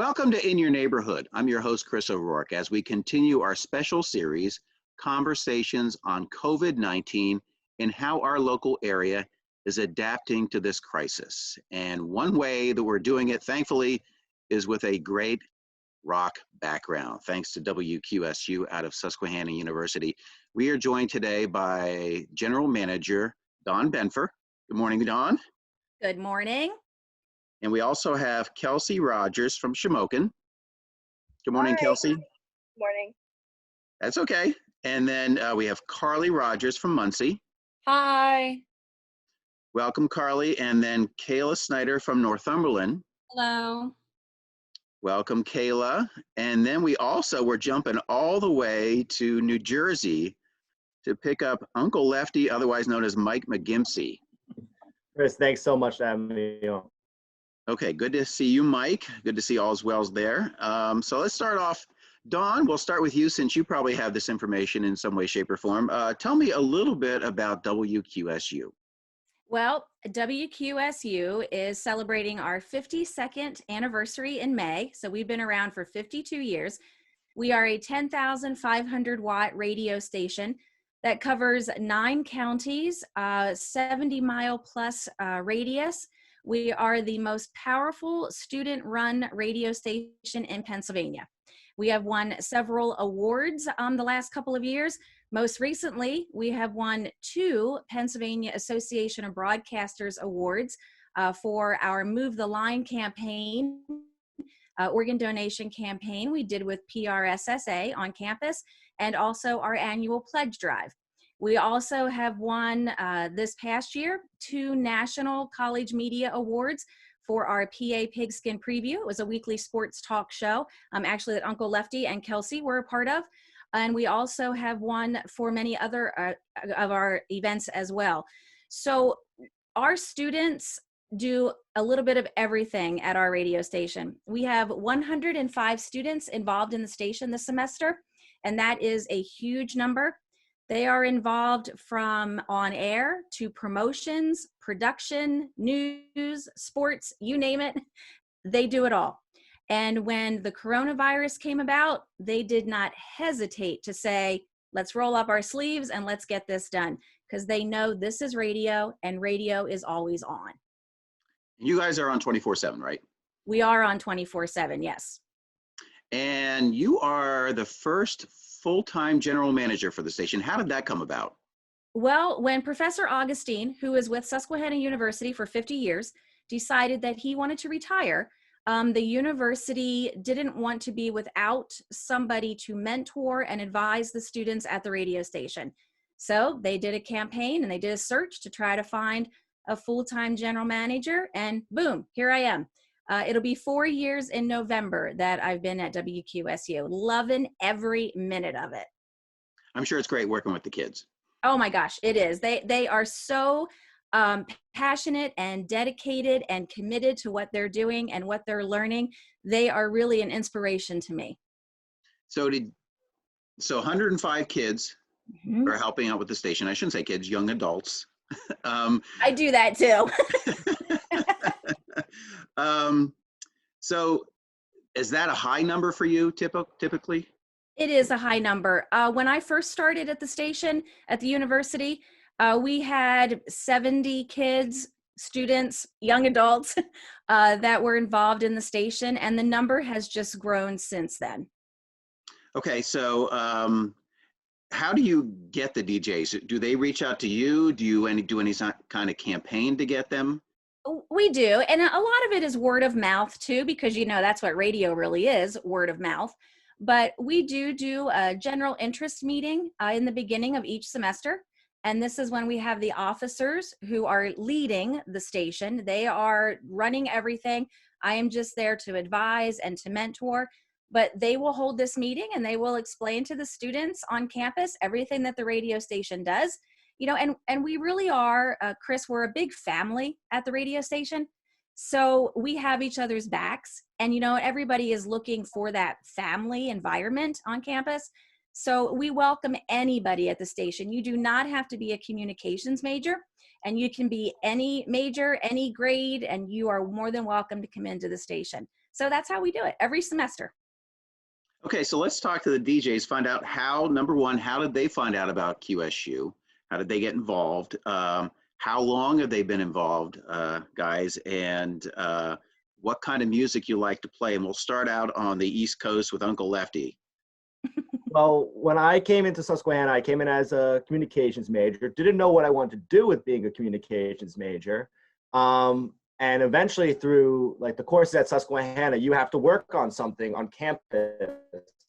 Welcome to In Your Neighborhood. I'm your host, Chris O'Rourke, as we continue our special series, Conversations on COVID-19 and how our local area is adapting to this crisis. And one way that we're doing it, thankfully, is with a great rock background, thanks to WQSU out of Susquehanna University. We are joined today by General Manager Dawn Benfer. Good morning, Dawn. Good morning. And we also have Kelsey Rogers from Shamokin. Good morning, Hi. Kelsey. Morning. That's okay. And then we have Carly Rogers from Muncie. Hi. Welcome, Carly. And then Kayla Snyder from Northumberland. Hello. Welcome, Kayla. And then we're jumping all the way to New Jersey to pick up Uncle Lefty, otherwise known as Mike McGimsey. Chris, thanks so much for having me on. Okay, good to see you, Mike. Good to see all as well there. So let's start off. Dawn, we'll start with you since you probably have this information in some way, shape, or form. Tell me a little bit about WQSU. Well, WQSU is celebrating our 52nd anniversary in May. So we've been around for 52 years. We are a 10,500 watt radio station that covers 9 counties, 70-mile plus radius. We are the most powerful student-run radio station in Pennsylvania. We have won several awards the last couple of years. Most recently, we have won 2 Pennsylvania Association of Broadcasters awards for our Move the Line campaign, organ donation campaign we did with PRSSA on campus, and also our annual pledge drive. We also have won this past year 2 National College Media Awards for our PA Pigskin Preview. It was a weekly sports talk show, actually that Uncle Lefty and Kelsey were a part of. And we also have won for many other of our events as well. So our students do a little bit of everything at our radio station. We have 105 students involved in the station this semester, and that is a huge number. They are involved from on air to promotions, production, news, sports, you name it. They do it all. And when the coronavirus came about, they did not hesitate to say, let's roll up our sleeves and let's get this done, because they know this is radio and radio is always on. You guys are on 24/7, right? We are on 24/7, yes. And you are the first full-time general manager for the station. How did that come about? Well, when Professor Augustine, who is with Susquehanna University for 50 years, decided that he wanted to retire, the university didn't want to be without somebody to mentor and advise the students at the radio station. So they did a campaign and they did a search to try to find a full-time general manager, and boom, here I am. It'll be 4 years in November that I've been at WQSU. Loving every minute of it. I'm sure it's great working with the kids. Oh my gosh, it is. They are so passionate and dedicated and committed to what they're doing and what they're learning. They are really an inspiration to me. So 105 kids are helping out with the station. I shouldn't say kids, young adults. I do that too. So is that a high number for you typically? It is a high number. When I first started at the station at the university, we had 70 kids, students, young adults that were involved in the station, and the number has just grown since then. Okay, so how do you get the DJs? Do they reach out to you? Do you do any kind of campaign to get them? We do, and a lot of it is word of mouth too, because that's what radio really is, word of mouth. But we do a general interest meeting in the beginning of each semester, and this is when we have the officers who are leading the station. They are running everything. I am just there to advise and to mentor, but they will hold this meeting and they will explain to the students on campus everything that the radio station does. And we really are, Chris, we're a big family at the radio station. So we have each other's backs, and everybody is looking for that family environment on campus. So we welcome anybody at the station. You do not have to be a communications major, and you can be any major, any grade, and you are more than welcome to come into the station. So that's how we do it every semester. Okay, so let's talk to the DJs, find out how, number one, how did they find out about QSU? How did they get involved? How long have they been involved, guys? And what kind of music you like to play? And we'll start out on the East Coast with Uncle Lefty. Well, when I came into Susquehanna, I came in as a communications major. Didn't know what I wanted to do with being a communications major. And eventually through like the courses at Susquehanna, you have to work on something on campus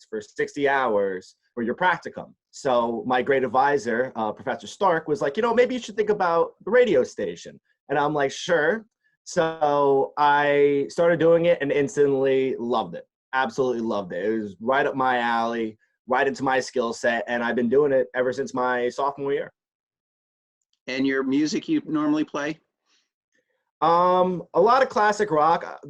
for 60 hours for your practicum. So my great advisor, Professor Stark, was like, maybe you should think about the radio station. And I'm like, sure. So I started doing it and instantly loved it. Absolutely loved it. It was right up my alley, right into my skill set. And I've been doing it ever since my sophomore year. And your music you normally play? A lot of classic rock.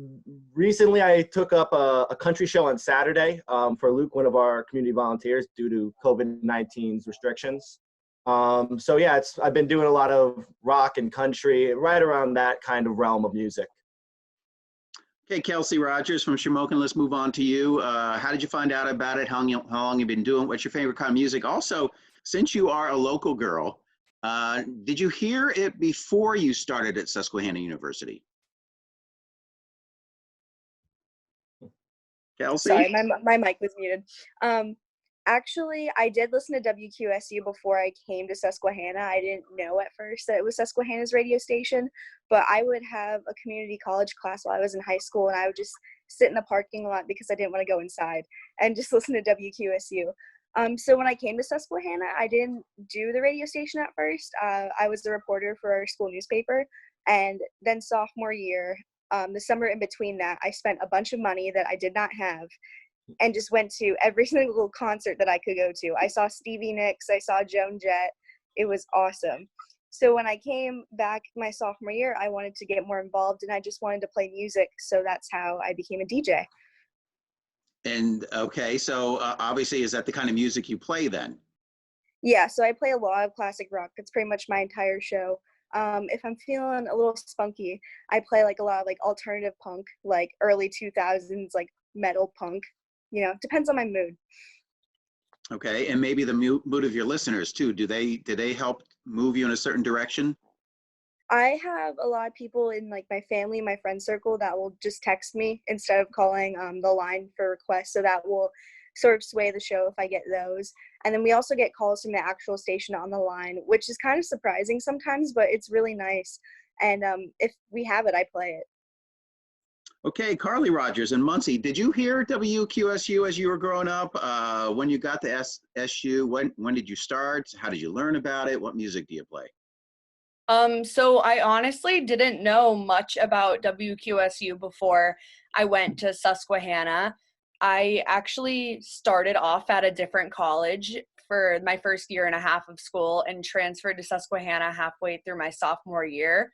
Recently, I took up a country show on Saturday for Luke, one of our community volunteers, due to COVID-19's restrictions. So yeah, I've been doing a lot of rock and country, right around that kind of realm of music. Okay, Kelsey Rogers from Shamokin, let's move on to you. How did you find out about it? How long you been doing? What's your favorite kind of music? Also, since you are a local girl, did you hear it before you started at Susquehanna University? Kelsey? Sorry, my mic was muted. Actually, I did listen to WQSU before I came to Susquehanna. I didn't know at first that it was Susquehanna's radio station, but I would have a community college class while I was in high school, and I would just sit in the parking lot because I didn't want to go inside and just listen to WQSU. So when I came to Susquehanna, I didn't do the radio station at first. I was the reporter for our school newspaper, and then sophomore year, the summer in between that, I spent a bunch of money that I did not have and just went to every single concert that I could go to. I saw Stevie Nicks, I saw Joan Jett. It was awesome. So when I came back my sophomore year, I wanted to get more involved and I just wanted to play music. So that's how I became a DJ. And okay, so obviously, is that the kind of music you play then? Yeah, so I play a lot of classic rock. That's pretty much my entire show. If I'm feeling a little spunky, I play like a lot of like alternative punk, like early 2000s, like metal punk. Depends on my mood. Okay, and maybe the mood of your listeners too. Do they help move you in a certain direction? I have a lot of people in like my family, my friend circle that will just text me instead of calling the line for requests. So that will sort of sway the show if I get those. And then we also get calls from the actual station on the line, which is kind of surprising sometimes, but it's really nice. And if we have it, I play it. Okay, Carly Rogers in Muncie, did you hear WQSU as you were growing up? When you got to SU, when did you start? How did you learn about it? What music do you play? So I honestly didn't know much about WQSU before I went to Susquehanna. I actually started off at a different college for my first year and a half of school and transferred to Susquehanna halfway through my sophomore year.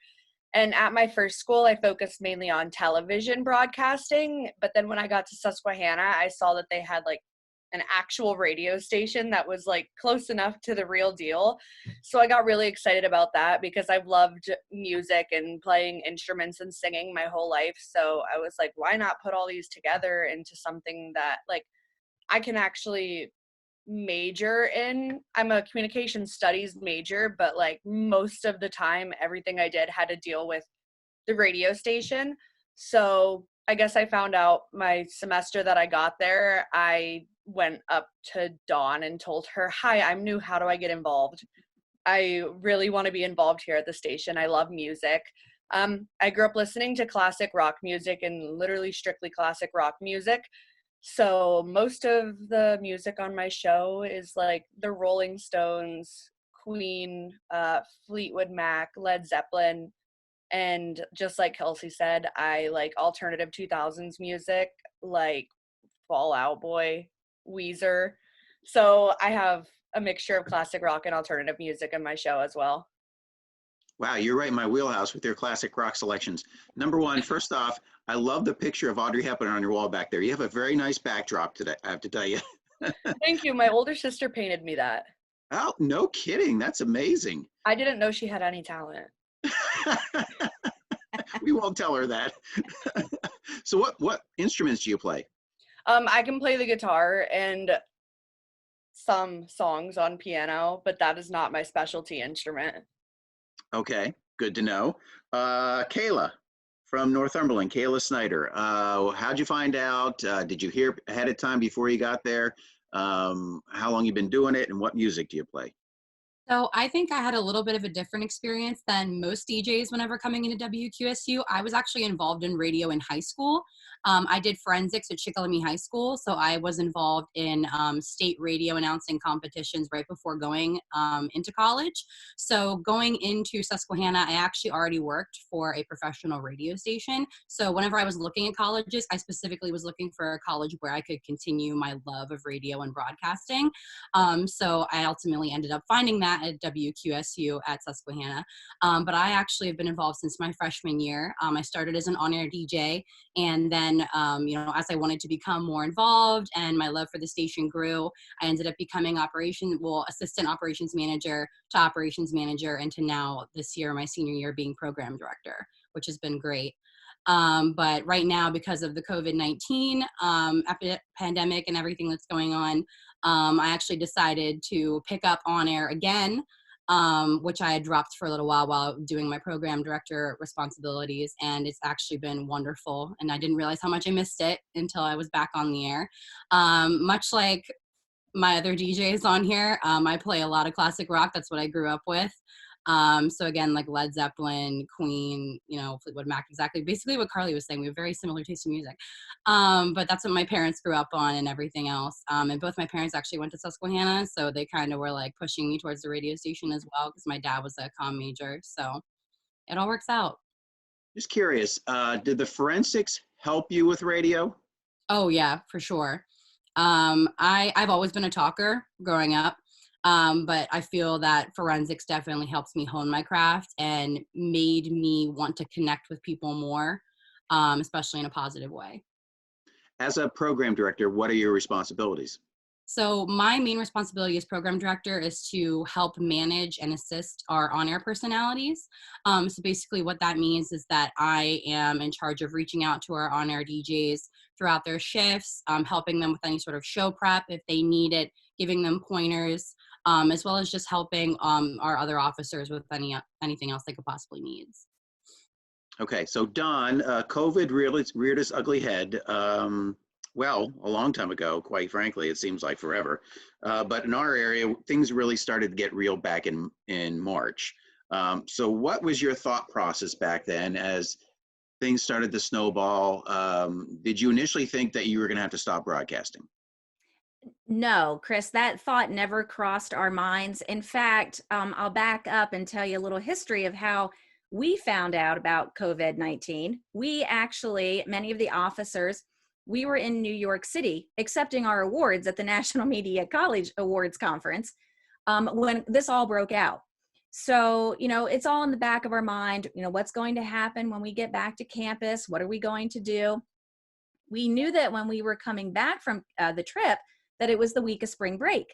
And at my first school, I focused mainly on television broadcasting. But then when I got to Susquehanna, I saw that they had like an actual radio station that was like close enough to the real deal. So I got really excited about that because I've loved music and playing instruments and singing my whole life. So I was like, why not put all these together into something that like I can actually major in. I'm a communication studies major, but like most of the time, everything I did had to deal with the radio station. So I guess I found out my semester that I got there, I went up to Dawn and told her, hi, I'm new. How do I get involved? I really want to be involved here at the station. I love music. I grew up listening to classic rock music and literally strictly classic rock music. So most of the music on my show is like the Rolling Stones, Queen, Fleetwood Mac, Led Zeppelin. And just like Kelsey said, I like alternative 2000s music like Fall Out Boy, Weezer. So I have a mixture of classic rock and alternative music in my show as well. Wow, you're right in my wheelhouse with your classic rock selections. Number one, first off, I love the picture of Audrey Hepburn on your wall back there. You have a very nice backdrop today, I have to tell you. Thank you. My older sister painted me that. Oh, no kidding. That's amazing. I didn't know she had any talent. We won't tell her that. So what instruments do you play? I can play the guitar and some songs on piano, but that is not my specialty instrument. Okay, good to know. Kayla from Northumberland, Kayla Snyder. How'd you find out? Did you hear ahead of time before you got there? How long you been doing it, and what music do you play? So I think I had a little bit of a different experience than most DJs whenever coming into WQSU. I was actually involved in radio in high school. I did forensics at Shikellamy High School, so I was involved in state radio announcing competitions right before going into college. So going into Susquehanna, I actually already worked for a professional radio station. So whenever I was looking at colleges, I specifically was looking for a college where I could continue my love of radio and broadcasting. So I ultimately ended up finding that at WQSU at Susquehanna. But I actually have been involved since my freshman year. I started as an on-air DJ, and then, as I wanted to become more involved and my love for the station grew, I ended up becoming assistant operations manager to operations manager, and to now this year, my senior year, being program director, which has been great. But right now, because of the COVID-19 pandemic and everything that's going on, I actually decided to pick up on air again, which I had dropped for a little while doing my program director responsibilities. And it's actually been wonderful. And I didn't realize how much I missed it until I was back on the air. Much like my other DJs on here, I play a lot of classic rock. That's what I grew up with. So again, like Led Zeppelin, Queen, Fleetwood Mac, exactly. Basically what Carly was saying, we have very similar taste in music. But that's what my parents grew up on and everything else. And both my parents actually went to Susquehanna, so they kind of were like pushing me towards the radio station as well, because my dad was a comm major. So it all works out. Just curious, did the forensics help you with radio? Oh yeah, for sure. I've always been a talker growing up. But I feel that forensics definitely helps me hone my craft and made me want to connect with people more, especially in a positive way. As a program director, what are your responsibilities? So my main responsibility as program director is to help manage and assist our on-air personalities. So basically what that means is that I am in charge of reaching out to our on-air DJs throughout their shifts, helping them with any sort of show prep if they need it, giving them pointers, as well as just helping our other officers with anything else they could possibly need. Okay, so Don, COVID really reared its ugly head. A long time ago, quite frankly, it seems like forever. But in our area, things really started to get real back in March. So what was your thought process back then as things started to snowball? Did you initially think that you were going to have to stop broadcasting? No, Chris, that thought never crossed our minds. In fact, I'll back up and tell you a little history of how we found out about COVID-19. We actually, many of the officers, we were in New York City accepting our awards at the National Media College Awards Conference when this all broke out. So, it's all in the back of our mind, what's going to happen when we get back to campus? What are we going to do? We knew that when we were coming back from the trip, that it was the week of spring break.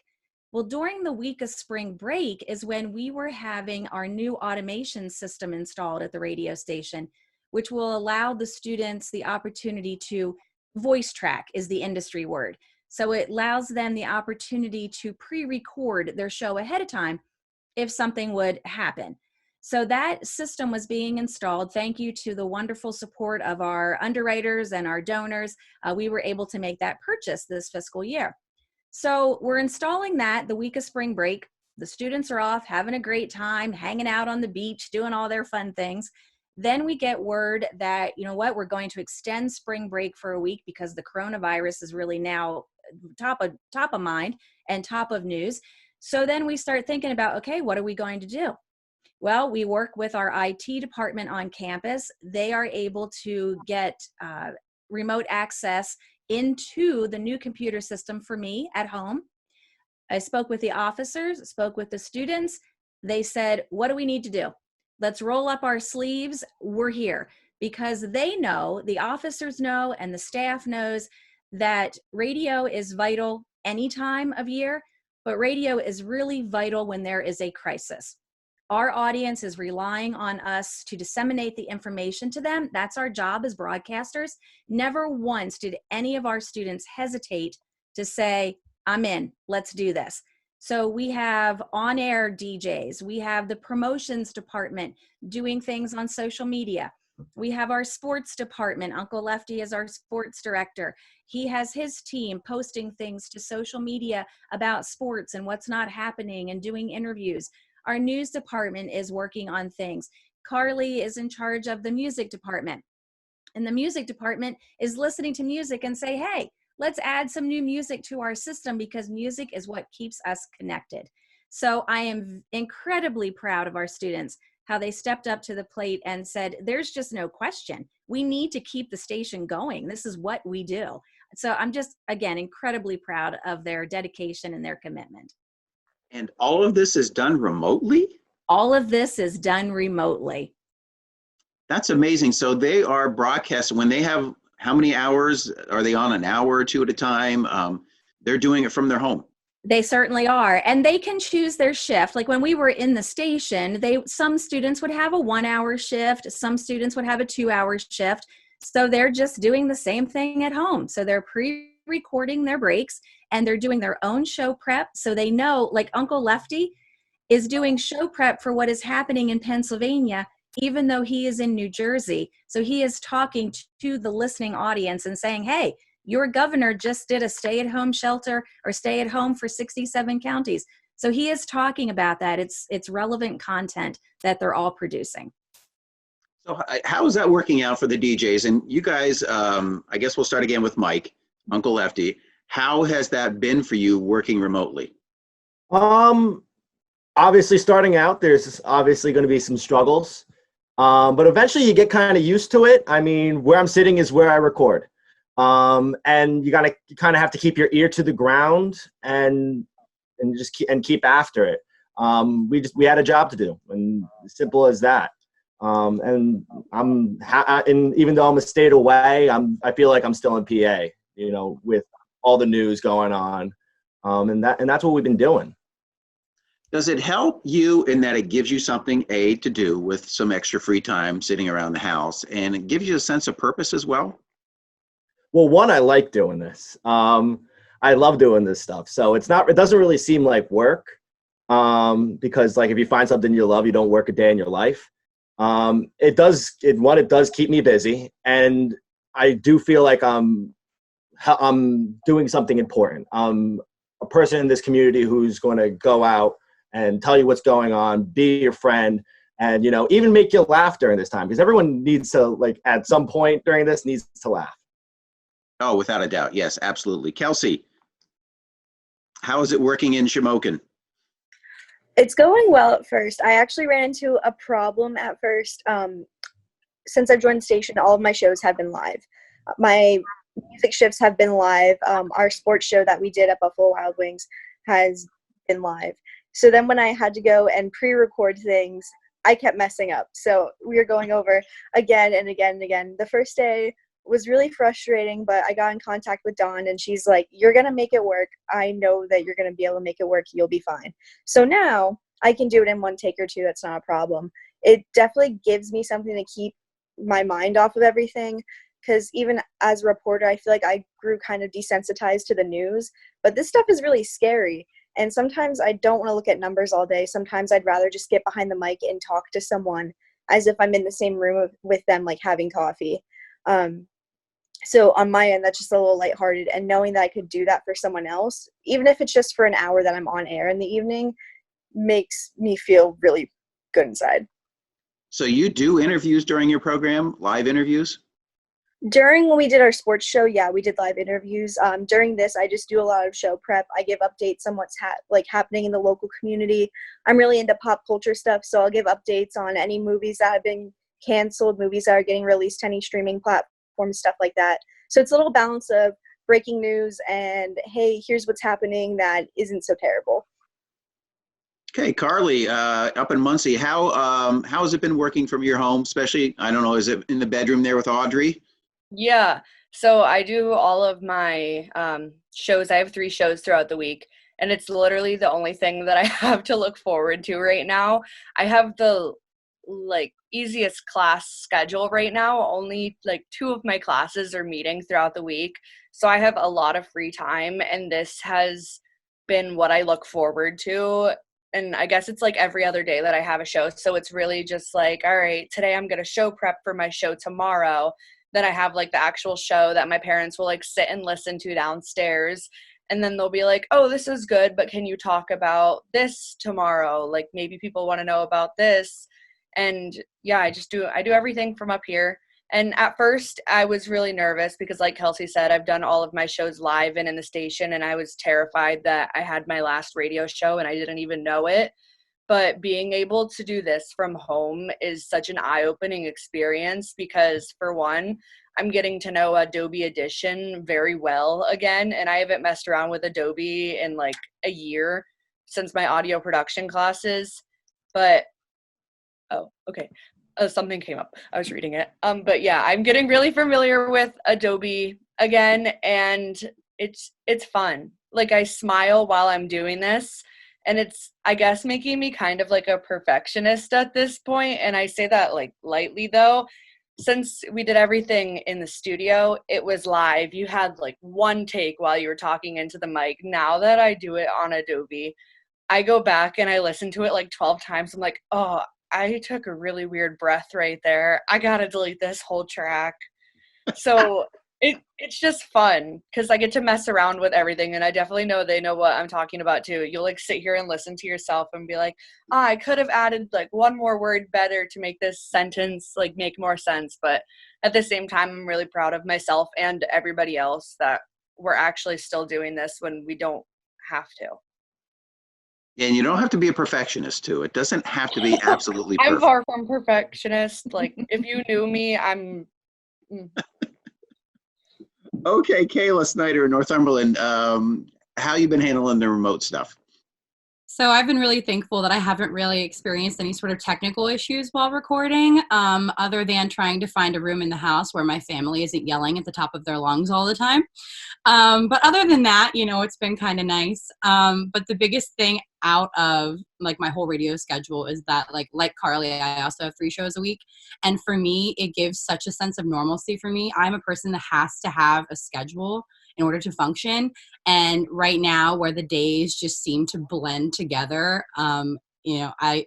Well, during the week of spring break is when we were having our new automation system installed at the radio station, which will allow the students the opportunity to voice track, is the industry word. So it allows them the opportunity to pre-record their show ahead of time if something would happen. So that system was being installed. Thank you to the wonderful support of our underwriters and our donors. We were able to make that purchase this fiscal year. So we're installing that the week of spring break. The students are off having a great time, hanging out on the beach, doing all their fun things. Then we get word that, we're going to extend spring break for a week because the coronavirus is really now top of mind and top of news. So then we start thinking about, okay, what are we going to do? Well, we work with our IT department on campus. They are able to get remote access into the new computer system for me at home. I spoke with the officers, spoke with the students. They said, what do we need to do? Let's roll up our sleeves. We're here, because they know, the officers know, and the staff knows that radio is vital any time of year, but radio is really vital when there is a crisis. Our audience is relying on us to disseminate the information to them. That's our job as broadcasters. Never once did any of our students hesitate to say, I'm in, let's do this. So we have on-air DJs. We have the promotions department doing things on social media. We have our sports department. Uncle Lefty is our sports director. He has his team posting things to social media about sports and what's not happening and doing interviews. Our news department is working on things. Carly is in charge of the music department. And the music department is listening to music and say, hey, let's add some new music to our system because music is what keeps us connected. So I am incredibly proud of our students, how they stepped up to the plate and said, there's just no question. We need to keep the station going. This is what we do. So I'm just, again, incredibly proud of their dedication and their commitment. And all of this is done remotely? All of this is done remotely. That's amazing. So they are broadcasting when they have, how many hours are they on, an hour or two at a time? They're doing it from their home. They certainly are. And they can choose their shift. Like when we were in the station, some students would have a 1 hour shift. Some students would have a 2 hour shift. So they're just doing the same thing at home. So they're pre-recording their breaks and they're doing their own show prep. So they know, like Uncle Lefty is doing show prep for what is happening in Pennsylvania, even though he is in New Jersey. So he is talking to the listening audience and saying, hey, your governor just did a stay-at-home shelter or stay at home for 67 counties. So he is talking about that. It's relevant content that they're all producing. So how is that working out for the DJs? And you guys, I guess we'll start again with Mike, Uncle Lefty. How has that been for you working remotely? Obviously starting out, there's obviously going to be some struggles. But eventually you get kind of used to it. I mean, where I'm sitting is where I record. And you kind of have to keep your ear to the ground and keep after it. We had a job to do, and simple as that. And even though I'm a state away, I feel like I'm still in PA, with all the news going on. And that's what we've been doing. Does it help you in that it gives you something, to do with some extra free time sitting around the house, and it gives you a sense of purpose as well? Well, one, I like doing this. I love doing this stuff. So it doesn't really seem like work, because like if you find something you love, you don't work a day in your life. It does keep me busy, and I do feel like I'm doing something important. I'm a person in this community who's going to go out and tell you what's going on, be your friend, and even make you laugh during this time, because everyone needs to, like, at some point during this, needs to laugh. Oh, without a doubt. Yes, absolutely. Kelsey, how is it working in Shamokin? It's going well at first. I actually ran into a problem at first. Since I've joined the station, all of my shows have been live. My music shifts have been live. Our sports show that we did at Buffalo Wild Wings has been live. So then when I had to go and pre-record things, I kept messing up. So we were going over again and again and again. The first day was really frustrating, but I got in contact with Dawn, and she's like, you're going to make it work. I know that you're going to be able to make it work. You'll be fine. So now I can do it in one take or two. That's not a problem. It definitely gives me something to keep my mind off of everything, because even as a reporter, I feel like I grew kind of desensitized to the news, but this stuff is really scary. And sometimes I don't want to look at numbers all day. Sometimes I'd rather just get behind the mic and talk to someone as if I'm in the same room with them, like having coffee. So on my end, that's just a little lighthearted, and knowing that I could do that for someone else, even if it's just for an hour that I'm on air in the evening, makes me feel really good inside. So you do interviews during your program, live interviews? During when we did our sports show, yeah, we did live interviews. During this, I just do a lot of show prep. I give updates on what's happening in the local community. I'm really into pop culture stuff, so I'll give updates on any movies that have been canceled, movies that are getting released to any streaming platforms, stuff like that. So it's a little balance of breaking news and, hey, here's what's happening that isn't so terrible. Okay, Carly, up in Muncie, how has it been working from your home, especially, I don't know, is it in the bedroom there with Audrey? Yeah, so I do all of my shows. I have 3 shows throughout the week, and it's literally the only thing that I have to look forward to right now. I have the easiest class schedule right now. Only 2 of my classes are meeting throughout the week, so I have a lot of free time, and this has been what I look forward to. And I guess it's every other day that I have a show, so it's really just all right, today I'm gonna show prep for my show tomorrow. Then I have the actual show that my parents will sit and listen to downstairs, and then they'll be oh, this is good, but can you talk about this tomorrow? Maybe people want to know about this. And yeah, I do everything from up here. And at first I was really nervous because, like Kelsey said, I've done all of my shows live and in the station, and I was terrified that I had my last radio show and I didn't even know it. But being able to do this from home is such an eye-opening experience because, for one, I'm getting to know Adobe Audition very well again, and I haven't messed around with Adobe in a year since my audio production classes. But oh, okay. Something came up. I was reading it. But yeah, I'm getting really familiar with Adobe again, and it's fun. I smile while I'm doing this, and it's, I guess, making me kind of a perfectionist at this point. And I say that lightly though. Since we did everything in the studio, it was live. You had one take while you were talking into the mic. Now that I do it on Adobe, I go back and I listen to it 12 times. I'm oh, I took a really weird breath right there. I gotta delete this whole track. So it's just fun because I get to mess around with everything, and I definitely know they know what I'm talking about too. You'll sit here and listen to yourself and be I could have added one more word better to make this sentence make more sense. But at the same time, I'm really proud of myself and everybody else that we're actually still doing this when we don't have to. And you don't have to be a perfectionist too. It doesn't have to be absolutely I'm perfect. far from perfectionist. If you knew me, I'm. Okay, Kayla Snyder in Northumberland, how you been handling the remote stuff? So I've been really thankful that I haven't really experienced any sort of technical issues while recording, other than trying to find a room in the house where my family isn't yelling at the top of their lungs all the time. But other than that, it's been kind of nice. But the biggest thing out of my whole radio schedule is that like Carly, I also have 3 shows a week. And for me, it gives such a sense of normalcy for me. I'm a person that has to have a schedule in order to function. And right now, where the days just seem to blend together,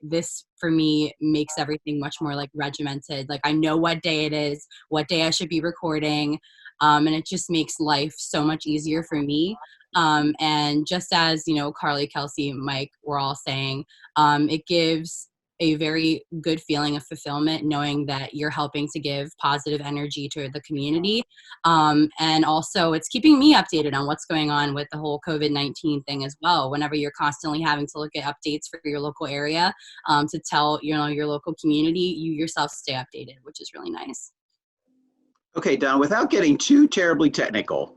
this for me makes everything much more regimented. I know what day it is, what day I should be recording. And it just makes life so much easier for me. And just as, Carly, Kelsey, Mike were all saying, it gives a very good feeling of fulfillment knowing that you're helping to give positive energy to the community. And also it's keeping me updated on what's going on with the whole COVID-19 thing as well. Whenever you're constantly having to look at updates for your local area, to tell, your local community, you yourself stay updated, which is really nice. Okay, Don, without getting too terribly technical,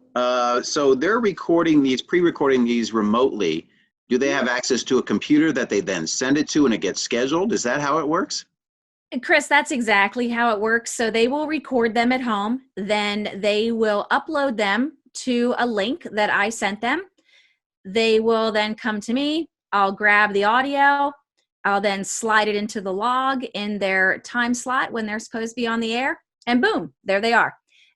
so they're pre-recording these remotely. Do they have access to a computer that they then send it to and it gets scheduled? Is that how it works? Chris, that's exactly how it works. So they will record them at home, then they will upload them to a link that I sent them. They will then come to me. I'll grab the audio. I'll then slide it into the log in their time slot when they're supposed to be on the air. And boom, there they are.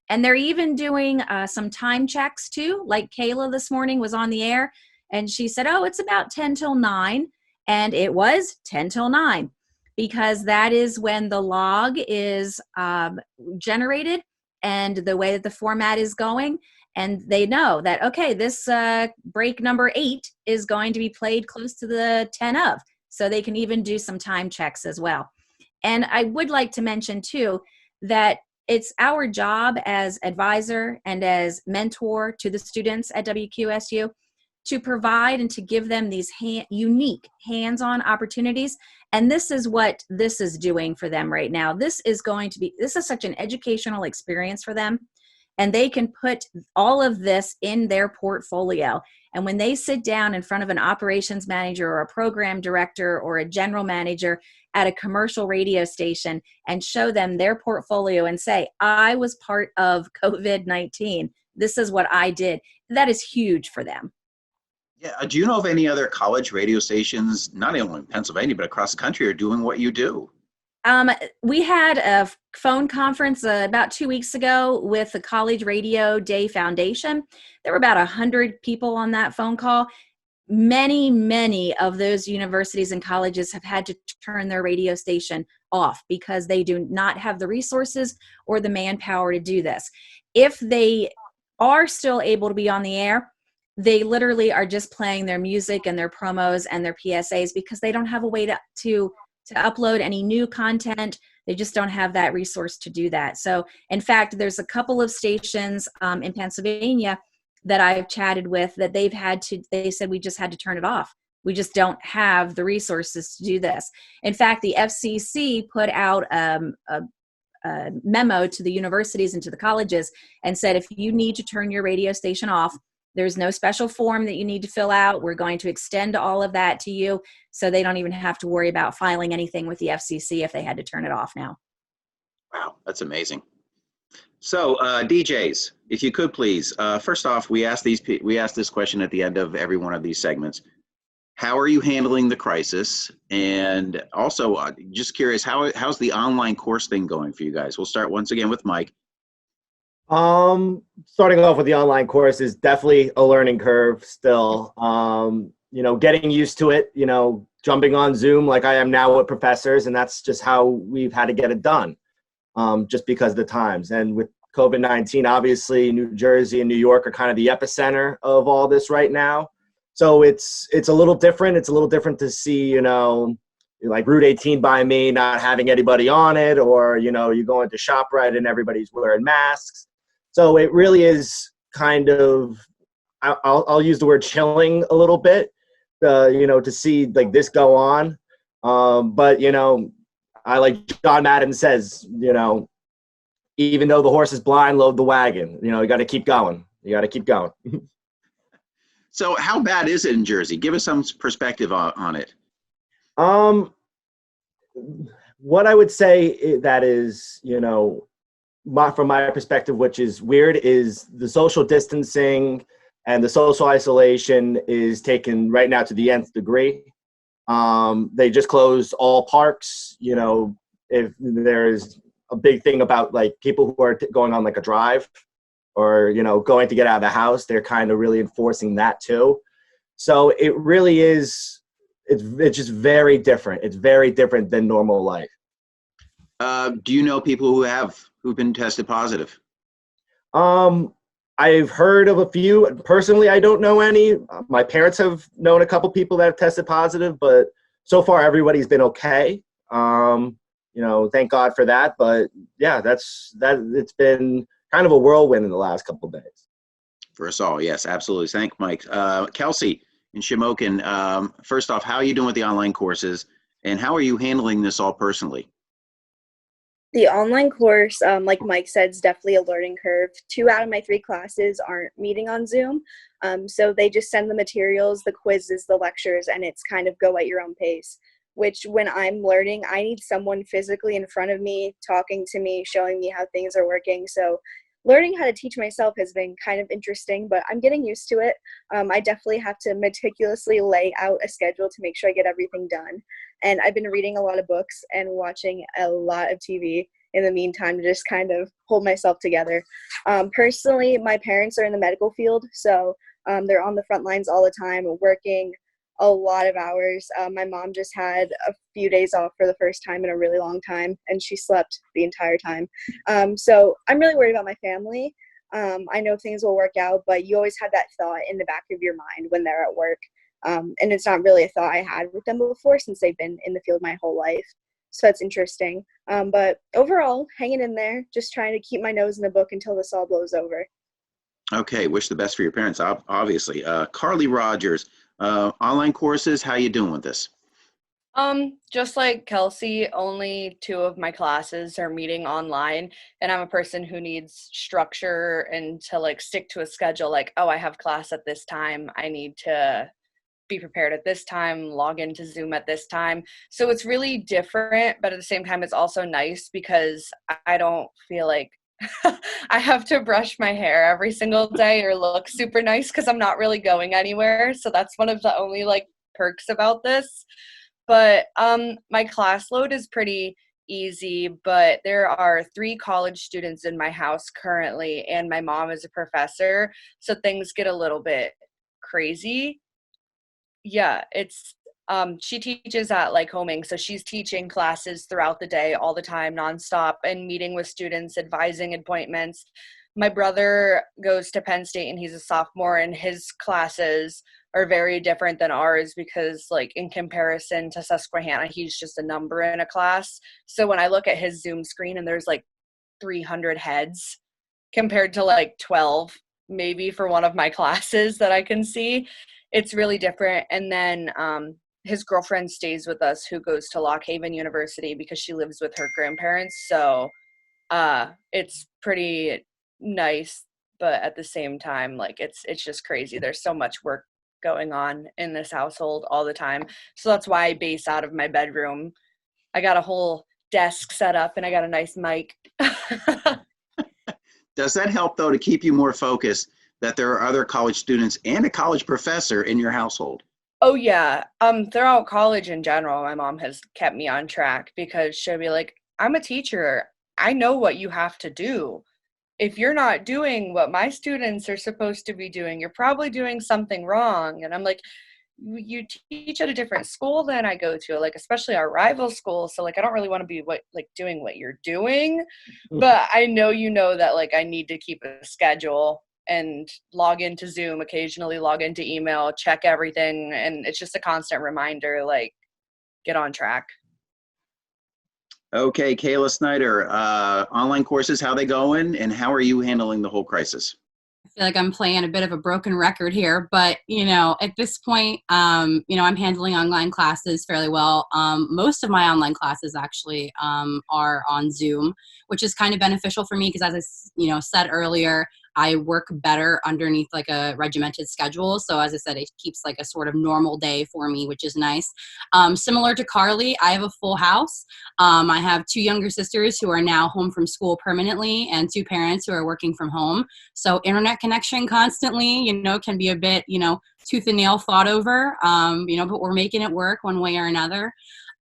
And they're even doing some time checks too. Like Kayla this morning was on the air and she said, oh, it's about 10 till 9. And it was 10 till 9 because that is when the log is generated and the way that the format is going. And they know that, okay, this break number 8 is going to be played close to the 10 of. So they can even do some time checks as well. And I would like to mention too, that it's our job as advisor and as mentor to the students at WQSU to provide and to give them these unique hands-on opportunities. And this is what this is doing for them right now. This is such an educational experience for them. And they can put all of this in their portfolio. And when they sit down in front of an operations manager or a program director or a general manager at a commercial radio station and show them their portfolio and say, I was part of COVID-19. This is what I did. That is huge for them. Yeah. Do you know of any other college radio stations, not only in Pennsylvania, but across the country, are doing what you do? Um, we had a phone conference about 2 weeks ago with the College Radio Day Foundation. There were about 100 people on that phone call. Many of those universities and colleges have had to turn their radio station off because they do not have the resources or the manpower to do this. If they are still able to be on the air, they literally are just playing their music and their promos and their PSAs because they don't have a way to upload any new content. They just don't have that resource to do that. So in fact, there's a couple of stations in Pennsylvania that I've chatted with that they said we just had to turn it off. We just don't have the resources to do this. In fact, the FCC put out a memo to the universities and to the colleges and said, if you need to turn your radio station off, there's no special form that you need to fill out. We're going to extend all of that to you so they don't even have to worry about filing anything with the FCC if they had to turn it off now. Wow, that's amazing. So, DJs, if you could please, first off, we ask this question at the end of every one of these segments. How are you handling the crisis? And also, just curious, how's the online course thing going for you guys? We'll start once again with Mike. Starting off with the online course is definitely a learning curve still. Getting used to it, jumping on Zoom like I am now with professors, and that's just how we've had to get it done. Just because of the times. And with COVID-19, obviously New Jersey and New York are kind of the epicenter of all this right now. So it's a little different. It's a little different to see, like Route 18 by me, not having anybody on it, or, you go into ShopRite and everybody's wearing masks. So it really is kind of, I'll use the word chilling a little bit, to see like this go on. But, I like John Madden says, even though the horse is blind, load the wagon. You got to keep going. You got to keep going. So how bad is it in Jersey? Give us some perspective on it. What I would say that is, from my perspective, which is weird, is the social distancing and the social isolation is taken right now to the nth degree. They just closed all parks. If there's a big thing about like people who are going on like a drive or, going to get out of the house, they're kind of really enforcing that too. So it really is, it's just very different. It's very different than normal life. Do you know people who've been tested positive? I've heard of a few. Personally, I don't know any. My parents have known a couple people that have tested positive, but so far everybody's been okay. Thank God for that. But yeah, it's been kind of a whirlwind in the last couple of days. For us all, yes, absolutely. Thank Mike. Kelsey in Shamokin, first off, how are you doing with the online courses, and how are you handling this all personally? The online course, like Mike said, is definitely a learning curve. 2 out of my 3 classes aren't meeting on Zoom. So they just send the materials, the quizzes, the lectures, and it's kind of go at your own pace, which when I'm learning, I need someone physically in front of me, talking to me, showing me how things are working. So learning how to teach myself has been kind of interesting, but I'm getting used to it. I definitely have to meticulously lay out a schedule to make sure I get everything done. And I've been reading a lot of books and watching a lot of TV in the meantime to just kind of hold myself together. Personally, my parents are in the medical field, so they're on the front lines all the time, working a lot of hours. My mom just had a few days off for the first time in a really long time, and she slept the entire time. So I'm really worried about my family. I know things will work out, but you always have that thought in the back of your mind when they're at work. And it's not really a thought I had with them before since they've been in the field my whole life. So that's interesting. But overall, hanging in there, just trying to keep my nose in the book until this all blows over. Okay, wish the best for your parents, obviously. Carly Rogers, online courses, how you doing with this? Just like Kelsey, only 2 of my classes are meeting online, and I'm a person who needs structure and to like stick to a schedule. Like, oh, I have class at this time. I need to be prepared at this time, log into Zoom at this time. So it's really different, but at the same time, it's also nice because I don't feel like I have to brush my hair every single day or look super nice because I'm not really going anywhere. So that's one of the only like perks about this. But my class load is pretty easy, but there are 3 college students in my house currently, and my mom is a professor, so things get a little bit crazy. Yeah, it's she teaches at like homing, so she's teaching classes throughout the day all the time nonstop and meeting with students, advising appointments. My brother goes to Penn State and he's a sophomore, and his classes are very different than ours because like in comparison to Susquehanna, he's just a number in a class. So when I look at his Zoom screen and there's like 300 heads compared to like 12 maybe for one of my classes that I can see, it's really different. And then his girlfriend stays with us who goes to Susquehanna University because she lives with her grandparents. So it's pretty nice, but at the same time, like it's just crazy. There's so much work going on in this household all the time. So that's why I base out of my bedroom. I got a whole desk set up and I got a nice mic. Does that help though to keep you more focused that there are other college students and a college professor in your household? Oh yeah. Throughout college in general, my mom has kept me on track because she'll be like, I'm a teacher. I know what you have to do. If you're not doing what my students are supposed to be doing, you're probably doing something wrong. And I'm like, you teach at a different school than I go to, like especially our rival school. So like I don't really want to be doing what you're doing, but I know that like I need to keep a schedule and log into Zoom occasionally, log into email, check everything, and it's just a constant reminder, like get on track. Okay, Kayla Snyder, online courses, how they going and how are you handling the whole crisis? I feel like I'm playing a bit of a broken record here, but at this point, I'm handling online classes fairly well. Most of my online classes actually are on Zoom, which is kind of beneficial for me because, as I said earlier, I work better underneath like a regimented schedule. So as I said, it keeps like a sort of normal day for me, which is nice. Similar to Carly, I have a full house. I have 2 younger sisters who are now home from school permanently and 2 parents who are working from home. So internet connection constantly, can be a bit, tooth and nail fought over, but we're making it work one way or another.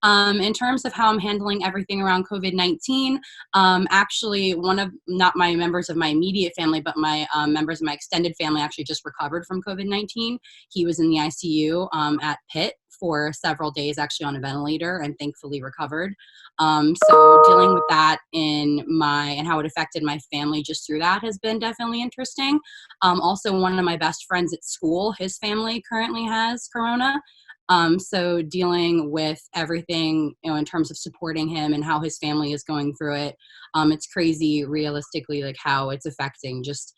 In terms of how I'm handling everything around COVID-19, actually not my members of my immediate family, but my members of my extended family actually just recovered from COVID-19. He was in the ICU at Pitt for several days, actually on a ventilator, and thankfully recovered. So dealing with that and how it affected my family just through that has been definitely interesting. Also, one of my best friends at school, his family currently has corona. So dealing with everything, in terms of supporting him and how his family is going through it, it's crazy realistically, like how it's affecting just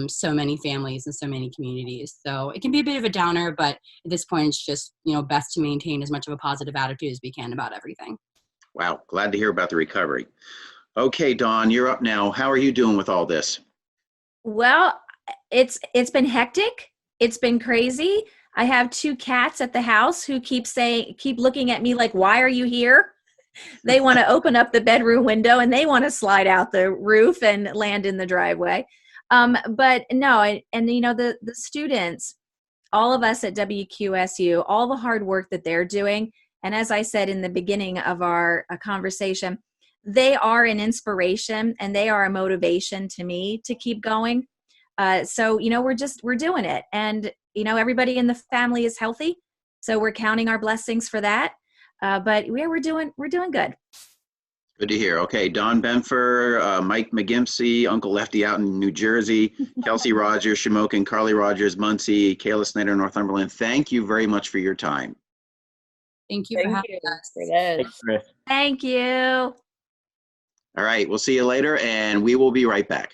so many families and so many communities. So it can be a bit of a downer, but at this point, it's just, best to maintain as much of a positive attitude as we can about everything. Wow, glad to hear about the recovery. Okay, Dawn, you're up now. How are you doing with all this? Well, it's been hectic. It's been crazy. I have 2 cats at the house who keep looking at me like, why are you here? They want to open up the bedroom window and they want to slide out the roof and land in the driveway. But no, the students, all of us at WQSU, all the hard work that they're doing. And as I said in the beginning of our conversation, they are an inspiration and they are a motivation to me to keep going. So we're doing it. And everybody in the family is healthy, so we're counting our blessings for that. But yeah, we're doing good. Good to hear. Okay, Don Benfer, Mike McGimpsey, Uncle Lefty out in New Jersey, Kelsey Rogers, Shamokin, Carly Rogers, Muncie, Kayla Snyder, Northumberland. Thank you very much for your time. Thank you for having us. Thank you. All right, we'll see you later, and we will be right back.